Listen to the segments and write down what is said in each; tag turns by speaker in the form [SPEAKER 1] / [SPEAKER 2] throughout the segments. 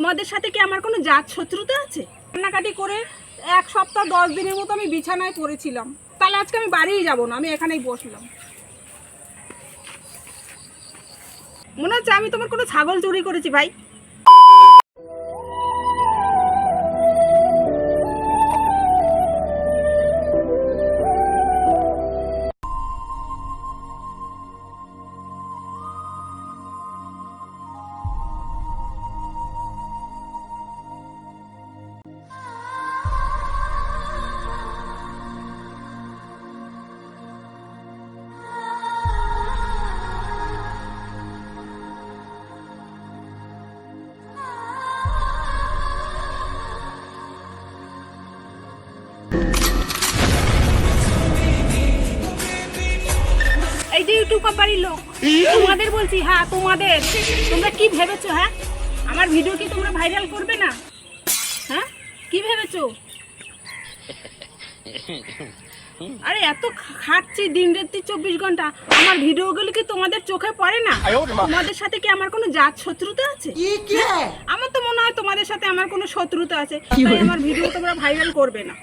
[SPEAKER 1] তোমাদের সাথে কি আমার কোনো জাত শত্রুতা আছে? কান্নাকাটি করে 1 সপ্তাহ 10 দিনের মতো আমি বিছানায় পড়েছিলাম। তাহলে আজকে আমি বাড়িই যাব না, আমি এখানেই বসলাম। মনে হচ্ছে আমি তোমার কোনো ছাগল চুরি করেছি ভাই। এই যে ইউটিউব বাড়ির লোক, তোমাদের বলছি, হ্যাঁ তোমাদের, তোমরা কি ভেবেছো? হ্যাঁ, আমার ভিডিও কি তোমরা ভাইরাল করবে না? হ্যাঁ, কি ভেবেছো? আরে এত খাচ্ছি দিন রাত্রি 24 ঘন্টা, আমার ভিডিওগুলো কি তোমাদের চোখে পড়ে না? তোমাদের সাথে কি আমার কোনো জাত শত্রুতা আছে? আমার তো মনে হয় তোমাদের সাথে আমার কোনো শত্রুতা আছে, তাই আমার ভিডিও তোমরা ভাইরাল করবে না।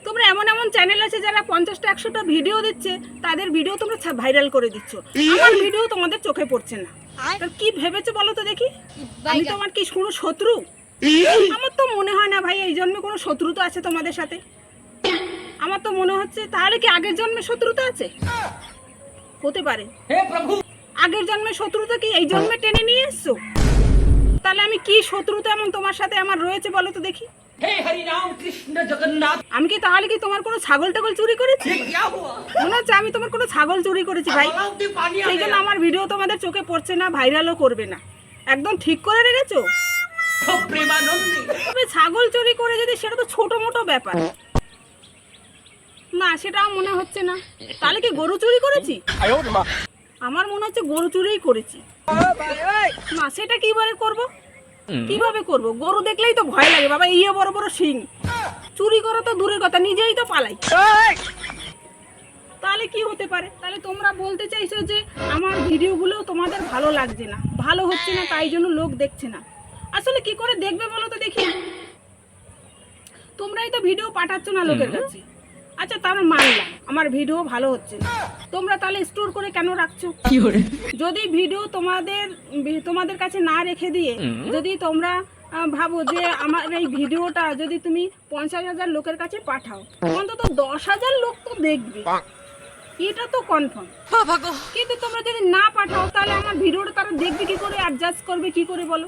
[SPEAKER 1] তোমরা এমন এমন চ্যানেল আছে যারা 50টা 100টা ভিডিও দিচ্ছে, তাদের ভিডিও তোমরা ভাইরাল করে দিচ্ছ, আমার ভিডিও তোমাদের চোখে পড়ছে না। কি ভেবেছো বলো তো দেখি? আমি তোমার কি কোনো শত্রু? আমার তো মনে হয় না ভাই এই জন্মে কোনো শত্রুতা আছে তোমাদের সাথে। আমার তো মনে হচ্ছে তাহলে কি আগের জন্মে শত্রুতা আছে? হতে পারে আগের জন্মে শত্রুতা কি এই জন্মে টেনে নিয়ে এসছো? তাহলে আমি কি শত্রুতা এমন তোমার সাথে আমার রয়েছে বলো তো দেখি? আমি কি তাহলে কি তোমার কোনো ছাগল টাগল চুরি করেছি? মনে হচ্ছে আমি তোমার কোনো ছাগল চুরি করেছি ভাই, সেই জন্য আমার ভিডিও তোমাদের চোখে পড়ছে না, ভাইরালও করবে না। একদম ঠিক করে রেখেছো। তবে ছাগল চুরি করে যদি, সেটা তো ছোট মোটো ব্যাপার না, সেটা মনে হচ্ছে না। তাহলে কি গরু চুরি করেছি? আমার মনে হচ্ছে গরু চুরিই করেছি। না, সেটা কিভাবে করব? কিভাবে করব? গরু দেখলেই তো ভয় লাগে বাবা, ইয়ে বড় বড় শিং। চুরি করা তো দূরের কথা, নিজেই তো পালাই। তাহলে কি হতে পারে? তাহলে তোমরা বলতে চাইছো যে আমার ভিডিওগুলো তোমাদের ভালো লাগছে না, ভালো হচ্ছে না, তাই জন্য লোক দেখছে না। আসলে কি করে দেখবে বলো তো দেখি? তোমরাই তো ভিডিও পাঠাচ্ছ না লোকের কাছে। আচ্ছা, তার মানলাম আমার ভিডিও ভালো হচ্ছে না, তোমরা তাহলে স্টোর করে কেন রাখছো? যদি ভিডিও তোমাদের কাছে না রেখে দিয়ে যদি তোমরা ভাবো যে আমার এই ভিডিওটা যদি তুমি 50,000 লোকের কাছে পাঠাও, অন্তত 10,000 লোক তো দেখবে, এটা তো কনফার্ম। কিন্তু তোমরা যদি না পাঠাও, তাহলে আমার ভিডিওটা তারা দেখবে কি করে, অ্যাডজাস্ট করবে কি করে বলো?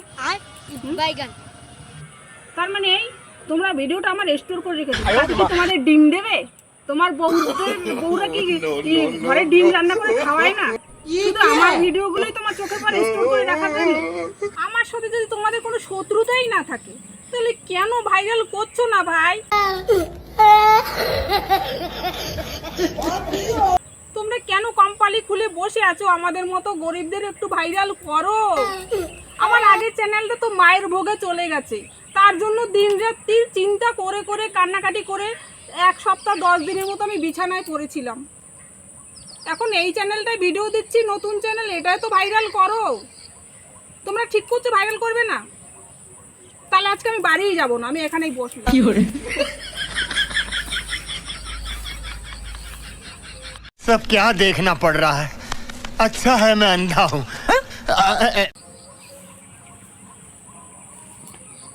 [SPEAKER 1] তার মানে এই তোমরা ভিডিওটা আমার স্টোর করে রেখেছো, তাতে কি তোমাদের ডিম দেবে? তোমার বউরা কি ঘরে ডিম রান্না করে খাওয়ায় না? শুধু আমার ভিডিওগুলোই তোমার চোখে পড়ে স্টোর করে রাখার জন্য? আমার সাথে যদি তোমাদের কোনো শত্রুতাই না থাকে, তাহলে কেন ভাইরাল করছো না ভাই? তোমরা কেন কোম্পানি খুলে বসে আছো? আমাদের মতো গরিবদের একটু ভাইরাল করো। আমার আগের চ্যানেলটা তো মায়ের ভোগে চলে গেছে, তার জন্য দিন রাত্রি চিন্তা করে করে কান্নাকাটি করে 1 সপ্তাহ 10 দিনের মতো আমি বিছানায় পড়েছিলাম। এখন এই চ্যানেলটায় ভিডিও দিচ্ছি, নতুন চ্যানেল, এটাই তো ভাইরাল করো। তোমরা ঠিক করছো ভাইরাল করবে না? তাহলে আজকে আমি বাড়িই যাব না, আমি এখানেই বসলাম।
[SPEAKER 2] सब क्या देखना पड़ रहा है? अच्छा है मैं अंधा हूँ।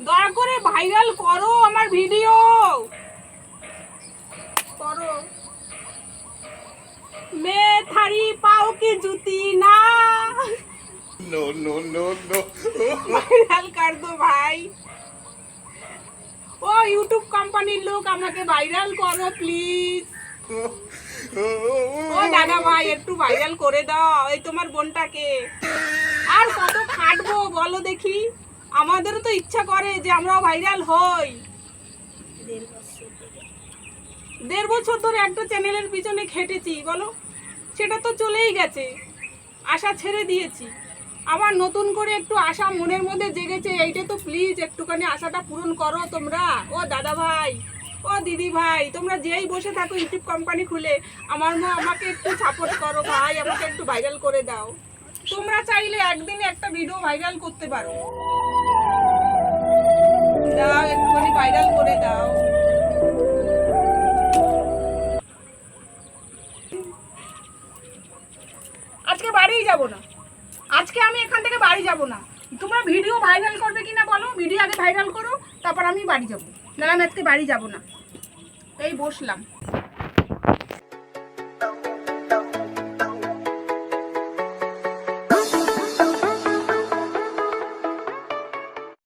[SPEAKER 1] দয়া করে ভাইরাল করো আমার ভিডিও, করো। মে থারি পাও কি জুতি না,
[SPEAKER 2] no no no no
[SPEAKER 1] viral কর দো ভাই। ও ইউটিউব কোম্পানির লোক, আমাকে ভাইরাল করো প্লিজ। ও দাদা ভাই, একটু ভাইরাল করে দাও এই তোমার বোনটাকে। আর কত খাটবো বলো দেখি? আমাদেরও তো ইচ্ছা করে যে আমরাও ভাইরাল হই। 1.5 বছর ধরে একটা চ্যানেলের পিছনে খেটেছি বলো, সেটা তো চলেই গেছে, আশা ছেড়ে দিয়েছি। আবার নতুন করে একটু আশা মনের মধ্যে জেগেছে, এইটা তো প্লিজ একটুখানি আশাটা পূরণ করো তোমরা। ও দাদা ভাই, ও দিদি ভাই, তোমরা যেই বসে থাকো ইউটিউব কোম্পানি খুলে, আমাকে একটু সাপোর্ট করো ভাই, আমাকে একটু ভাইরাল করে দাও। তোমরা চাইলে একদিনে একটা ভিডিও ভাইরাল করতে পারো। যাব না, আজকে আমি এখান থেকে বাড়ি যাব না। তোমরা ভিডিও ভাইরাল করবে কিনা বলো, ভিডিও আগে ভাইরাল করো, তারপর আমি বাড়ি যাব, না আমি আজকে বাড়ি যাব না। এই বসলাম।